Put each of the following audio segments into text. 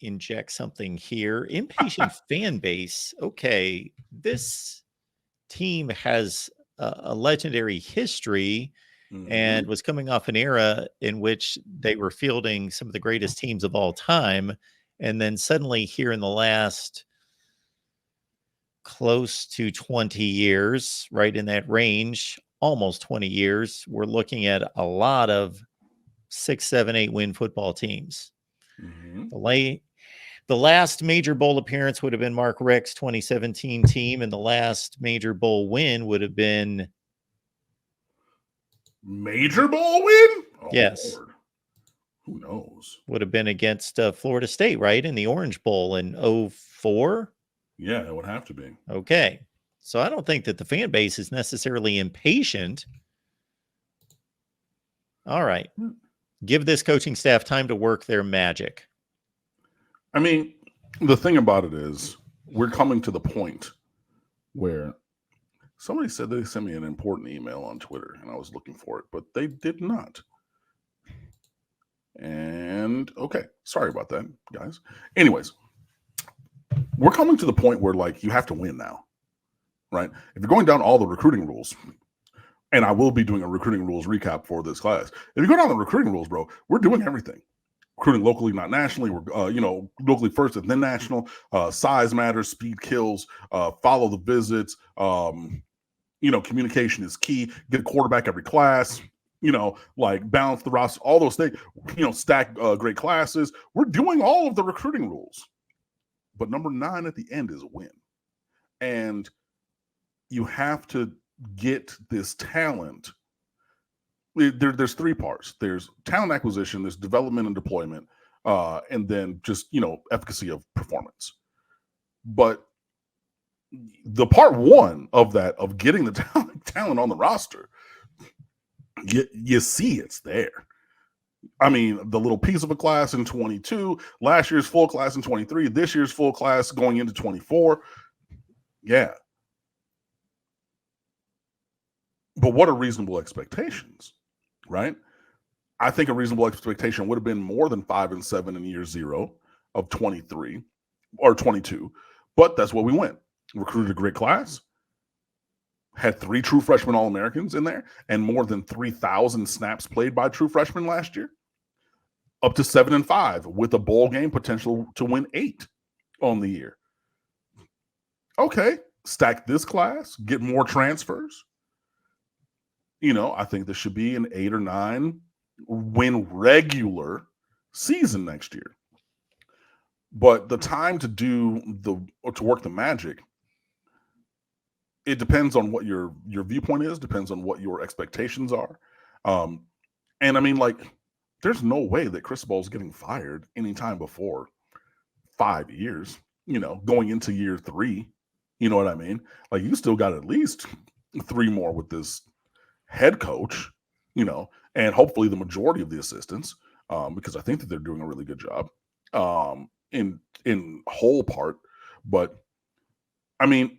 inject something here. Impatient fan base. Okay, this team has a legendary history and was coming off an era in which they were fielding some of the greatest teams of all time. And then suddenly, here in the last close to 20 years, right in that range, almost 20 years, we're looking at a lot of 6, 7, 8 win football teams. The last major bowl appearance would have been Mark Richt's 2017 team, and the last major bowl win would have been major bowl win. Oh, yes, Lord. Who knows? Would have been against Florida State, right, in the Orange Bowl in 2004. Yeah, it would have to be. Okay, so I don't think that the fan base is necessarily impatient. All right, give this coaching staff time to work their magic. I mean, the thing about it is we're coming to the point where somebody said they sent me an important email on Twitter, and I was looking for it, but they did not. And okay, sorry about that, guys. Anyways, we're coming to the point where, like, you have to win now, right? If you're going down all the recruiting rules, and I will be doing a recruiting rules recap for this class. If you go down the recruiting rules, bro, we're doing everything. Recruiting locally, not nationally. We're, locally first and then national. Size matters, speed kills, follow the visits. Communication is key. Get a quarterback every class. Balance the roster, all those things. Stack great classes. We're doing all of the recruiting rules. But number 9 at the end is a win. And you have to get this talent. There's 3 parts. There's talent acquisition, there's development and deployment, and then just, efficacy of performance. But the part 1 of that, of getting the talent on the roster, you see it's there. I mean, the little piece of a class in 22, last year's full class in 23, this year's full class going into 24. Yeah. But what are reasonable expectations, right? I think a reasonable expectation would have been more than 5-7 in year 0 of 23 or 22. But that's what we went. Recruited a great class, had 3 true freshman All-Americans in there, and more than 3,000 snaps played by true freshmen last year. Up to 7-5 with a bowl game potential to win 8 on the year. Okay, stack this class, get more transfers. I think this should be an 8 or 9 win regular season next year. But the time to work the magic, it depends on what your viewpoint is, depends on what your expectations are. And I mean, like, there's no way that Cristobal is getting fired anytime before 5 years, going into year 3. You know what I mean? Like, you still got at least 3 more with this head coach, and hopefully the majority of the assistants, because I think that they're doing a really good job in whole part. But I mean,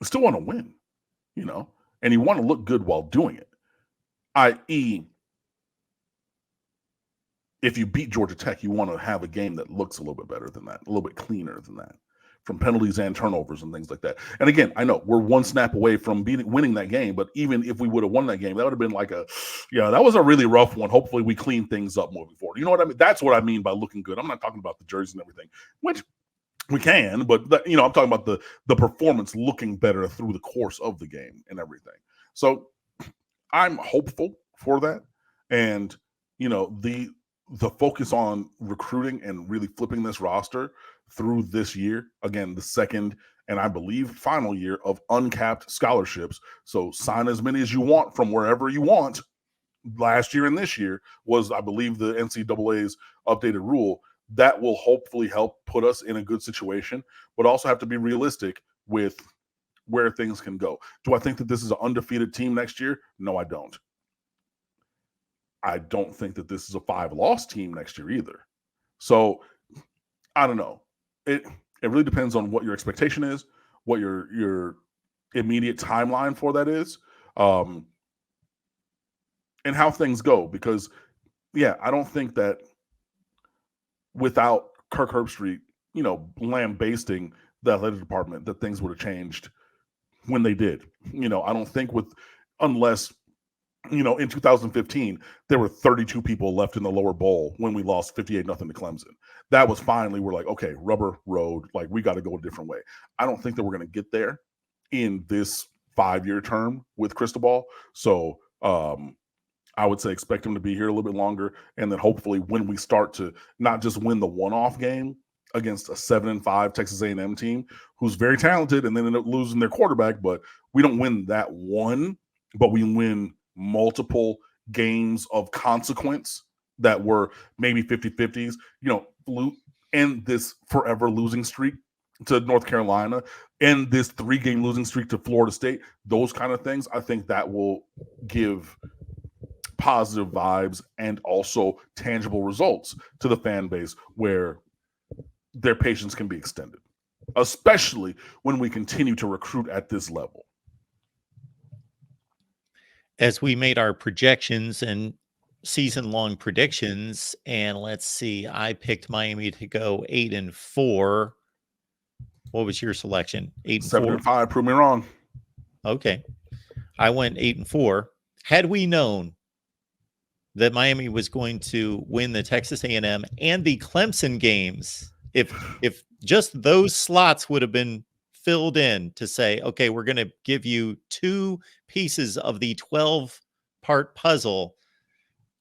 still want to win, and you want to look good while doing it. I.e., if you beat Georgia Tech, you want to have a game that looks a little bit better than that, a little bit cleaner than that, from penalties and turnovers and things like that. And again, I know we're 1 snap away from winning that game, but even if we would have won that game, that would have been like that was a really rough one. Hopefully we clean things up moving forward. You know what I mean? That's what I mean by looking good. I'm not talking about the jersey and everything, which we can, but I'm talking about the performance looking better through the course of the game and everything. So I'm hopeful for that. And, the focus on recruiting and really flipping this roster through this year, again, the second and I believe final year of uncapped scholarships. So sign as many as you want from wherever you want. Last year and this year was, I believe, the NCAA's updated rule. That will hopefully help put us in a good situation, but also have to be realistic with where things can go. Do I think that this is an undefeated team next year? No, I don't. I don't think that this is a 5-loss team next year either. So I don't know. It really depends on what your expectation is, what your immediate timeline for that is, and how things go. Because, I don't think that without Kirk Herbstreit, lambasting the athletic department, that things would have changed when they did. I don't think unless in 2015, there were 32 people left in the lower bowl when we lost 58-0 to Clemson. That was finally, we're like, okay, rubber road, like we got to go a different way. I don't think that we're going to get there in this 5-year term with Cristobal. So I would say expect him to be here a little bit longer. And then hopefully when we start to not just win the one-off game against a 7-5 Texas A&M team who's very talented and then end up losing their quarterback, but we don't win that one, but we win multiple games of consequence that were maybe 50-50s, end this forever losing streak to North Carolina and this 3-game losing streak to Florida State, those kind of things. I think that will give positive vibes and also tangible results to the fan base where their patience can be extended, especially when we continue to recruit at this level. As we made our projections and season-long predictions, and let's see, I picked Miami to go 8-4. What was your selection? 8-4? 7-5, prove me wrong. Okay. I went 8-4. Had we known that Miami was going to win the Texas A&M and the Clemson games, if just those slots would have been filled in to say, okay, we're going to give you 2 pieces of the 12-part puzzle,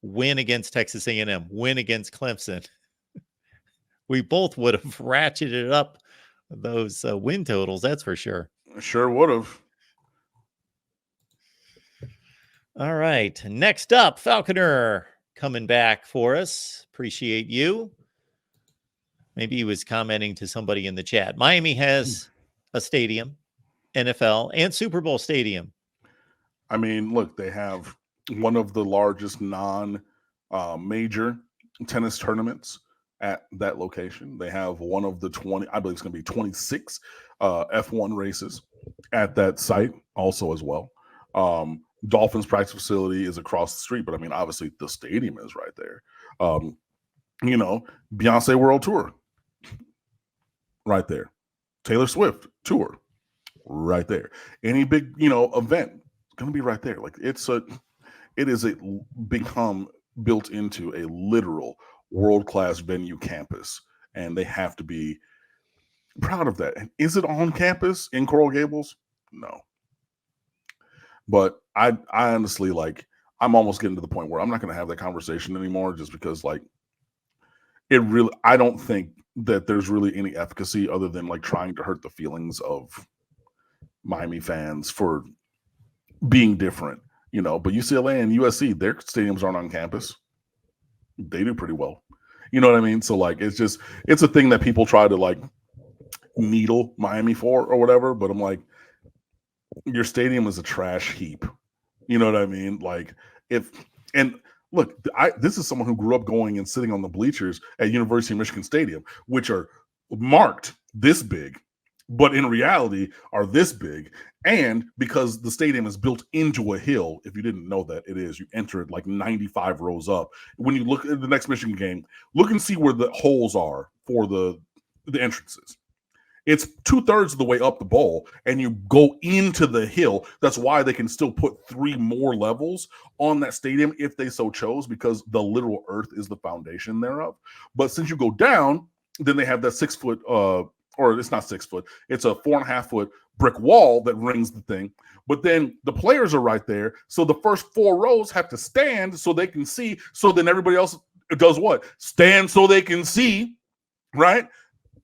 win against Texas A&M, win against Clemson, we both would have ratcheted up those win totals, that's for sure. Sure would have. All right. Next up, Falconer coming back for us. Appreciate you. Maybe he was commenting to somebody in the chat. Miami has a stadium, NFL, and Super Bowl stadium. I mean, look, they have one of the largest non-major tennis tournaments at that location. They have one of the 20, I believe it's going to be 26 F1 races at that site also as well. Dolphins practice facility is across the street, but I mean, obviously the stadium is right there. Beyonce World Tour, right there. Taylor Swift tour, right there. Any big, event, going to be right there. Like it is become built into a literal world-class venue campus, and they have to be proud of that. And is it on campus in Coral Gables? No. But I honestly, I'm almost getting to the point where I'm not going to have that conversation anymore, just because I don't think that there's really any efficacy other than trying to hurt the feelings of Miami fans for being different, but UCLA and USC, their stadiums aren't on campus. They do pretty well. You know what I mean? So it's a thing that people try to needle Miami for or whatever, but I'm like, your stadium is a trash heap. You know what I mean? This is someone who grew up going and sitting on the bleachers at University of Michigan Stadium, which are marked this big, but in reality are this big. And because the stadium is built into a hill, if you didn't know that, it is. You enter it 95 rows up. When you look at the next Michigan game, look and see where the holes are for the entrances. It's 2/3 of the way up the bowl, and you go into the hill. That's why they can still put 3 more levels on that stadium if they so chose, because the literal earth is the foundation thereof. But since you go down, then they have that 6 foot, or it's not 6 foot, it's a 4.5 foot brick wall that rings the thing. But then the players are right there, so the first 4 rows have to stand so they can see. So then everybody else does what? Stand so they can see, right?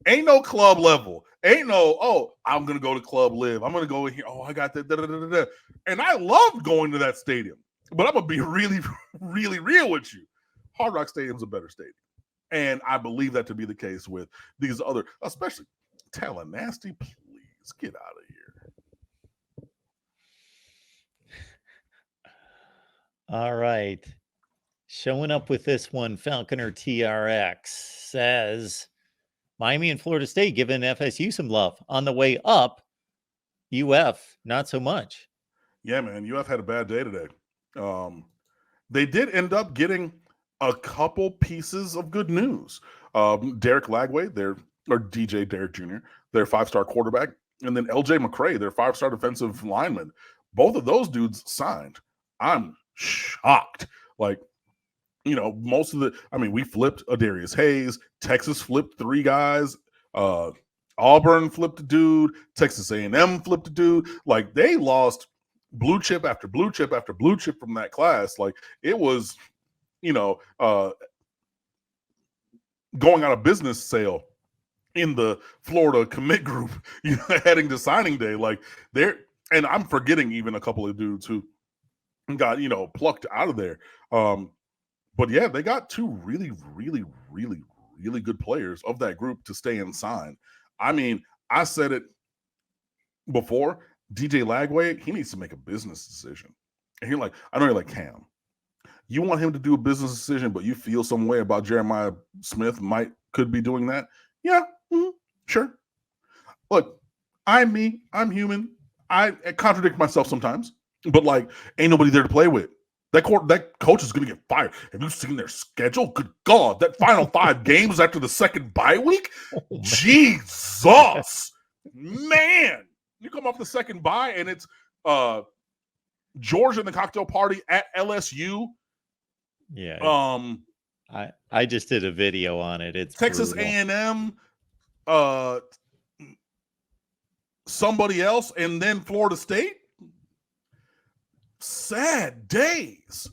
Ain't no club level. Ain't no, I'm going to go to Club Live. I'm going to go in here. Oh, I got that. Da, da, da, da. And I loved going to that stadium. But I'm going to be really, really real with you. Hard Rock Stadium's a better stadium. And I believe that to be the case with these other, especially Tallahassee. Please get out of here. All right. Showing up with this one, Falconer TRX says, Miami and Florida State giving FSU some love. On the way up, UF, not so much. Yeah, man. UF had a bad day today. They did end up getting a couple pieces of good news. Derek Lagway, or DJ Derek Jr., their 5-star quarterback, and then LJ McCray, their 5-star defensive lineman. Both of those dudes signed. I'm shocked. Like, you know, we flipped Adarius Hayes. Texas flipped 3 guys. Auburn flipped a dude. Texas A&M flipped a dude. Like, they lost blue chip after blue chip after blue chip from that class. Like, it was, you know, going out of business sale in the Florida commit group, you know, heading to signing day. Like, and I'm forgetting even a couple of dudes who got, you know, plucked out of there. But yeah, they got 2 really, really, really, really good players of that group to stay and sign. I mean, I said it before, DJ Lagway, he needs to make a business decision. And you're like, I know you're like, Cam, you want him to do a business decision, but you feel some way about Jeremiah Smith could be doing that? Yeah, sure. Look, I'm me. I'm human. I contradict myself sometimes, but like, ain't nobody there to play with. That coach is going to get fired. Have you seen their schedule? Good God, that final 5 games after the second bye week? Oh, Jesus, man. You come off the second bye, and it's Georgia in the cocktail party at LSU. Yeah. I just did a video on it. It's Texas A&M, somebody else, and then Florida State. Sad days.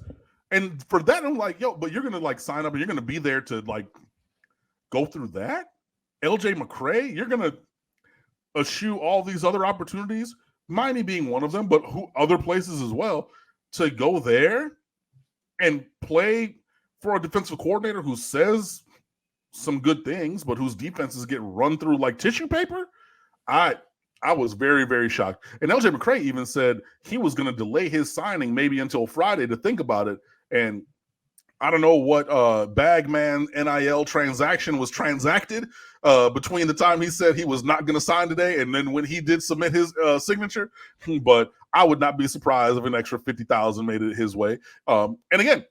And for that, I'm like, yo, but you're gonna like sign up and you're gonna be there to like go through that. LJ McCray, you're gonna eschew all these other opportunities, Miami being one of them, but other places as well, to go there and play for a defensive coordinator who says some good things, but whose defenses get run through like tissue paper. I was very, very shocked. And LJ McCray even said he was going to delay his signing maybe until Friday to think about it. And I don't know what Bagman NIL transaction was transacted between the time he said he was not going to sign today and then when he did submit his signature. But I would not be surprised if an extra $50,000 made it his way. And again,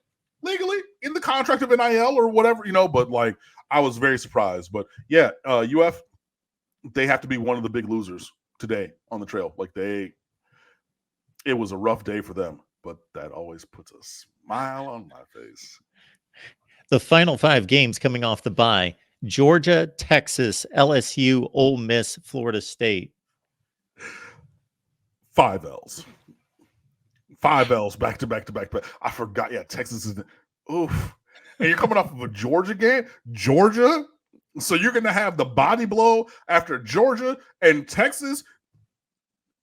legally in the contract of NIL or whatever, you know, but like I was very surprised. But yeah, UF, they have to be one of the big losers today on the trail. Like it was a rough day for them, but that always puts a smile on my face. The final 5 games coming off the bye: Georgia, Texas, LSU, Ole Miss, Florida State. 5 L's. 5 L's back to back to back. I forgot. Yeah, Texas is oof. And you're coming off of a Georgia game. Georgia. So you're going to have the body blow after Georgia, and Texas,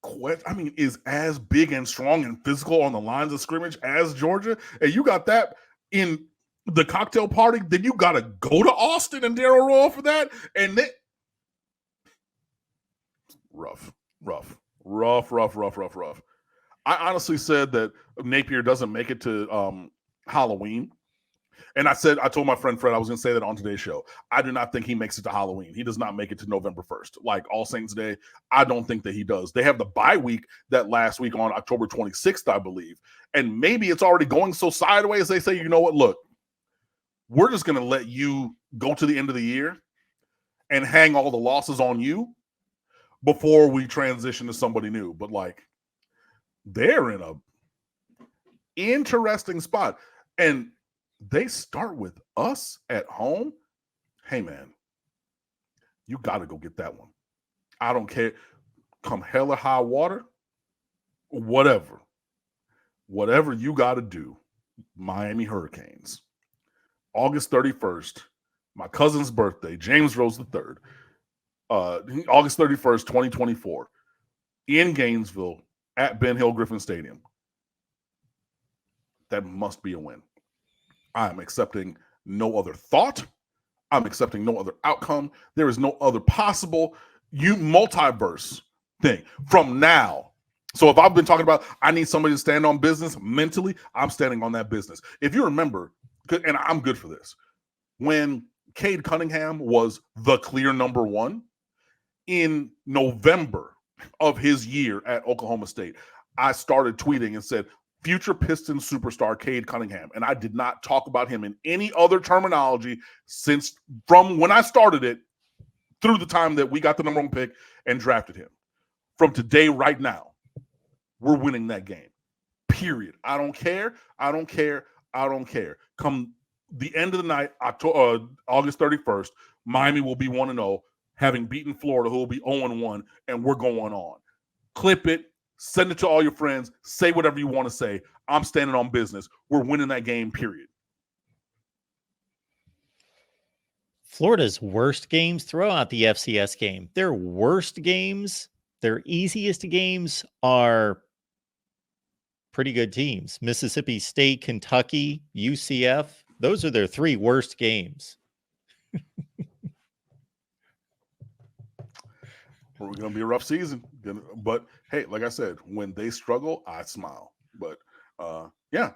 I mean, is as big and strong and physical on the lines of scrimmage as Georgia. And you got that in the cocktail party. Then you got to go to Austin and Darrell Royal for that. And then rough. I honestly said that Napier doesn't make it to Halloween. And I told my friend Fred I was going to say that on today's show. I do not think he makes it to Halloween. He does not make it to November 1st. Like All Saints Day, I don't think that he does. They have the bye week that last week on October 26th, I believe. And maybe it's already going so sideways, they say, you know what, look, we're just going to let you go to the end of the year and hang all the losses on you before we transition to somebody new. But like, they're in a interesting spot. And they start with us at home. Hey, man, you got to go get that one. I don't care. Come hell or high water, whatever you got to do. Miami Hurricanes, August 31st, my cousin's birthday, James Rose III, August 31st, 2024, in Gainesville at Ben Hill Griffin Stadium. That must be a win. I'm accepting no other thought. I'm accepting no other outcome. There is no other possible multiverse thing from now. So if I've been talking about I need somebody to stand on business mentally, I'm standing on that business. If you remember, and I'm good for this, when Cade Cunningham was the clear number 1 in November of his year at Oklahoma State, I started tweeting and said, future Pistons superstar Cade Cunningham. And I did not talk about him in any other terminology since from when I started it through the time that we got the #1 pick and drafted him. From today, right now, we're winning that game. Period. I don't care. I don't care. I don't care. Come the end of the night, August 31st, Miami will be 1-0, having beaten Florida, who will be 0-1, and we're going on. Clip it, send it to all your friends, say whatever you want to say. I'm standing on business. We're winning that game, period. Florida's worst games, throw out the FCS game. Their worst games, their easiest games are pretty good teams. Mississippi State, Kentucky, UCF. Those are their 3 worst games. We're going to be a rough season. But, hey, like I said, when they struggle, I smile. But, yeah,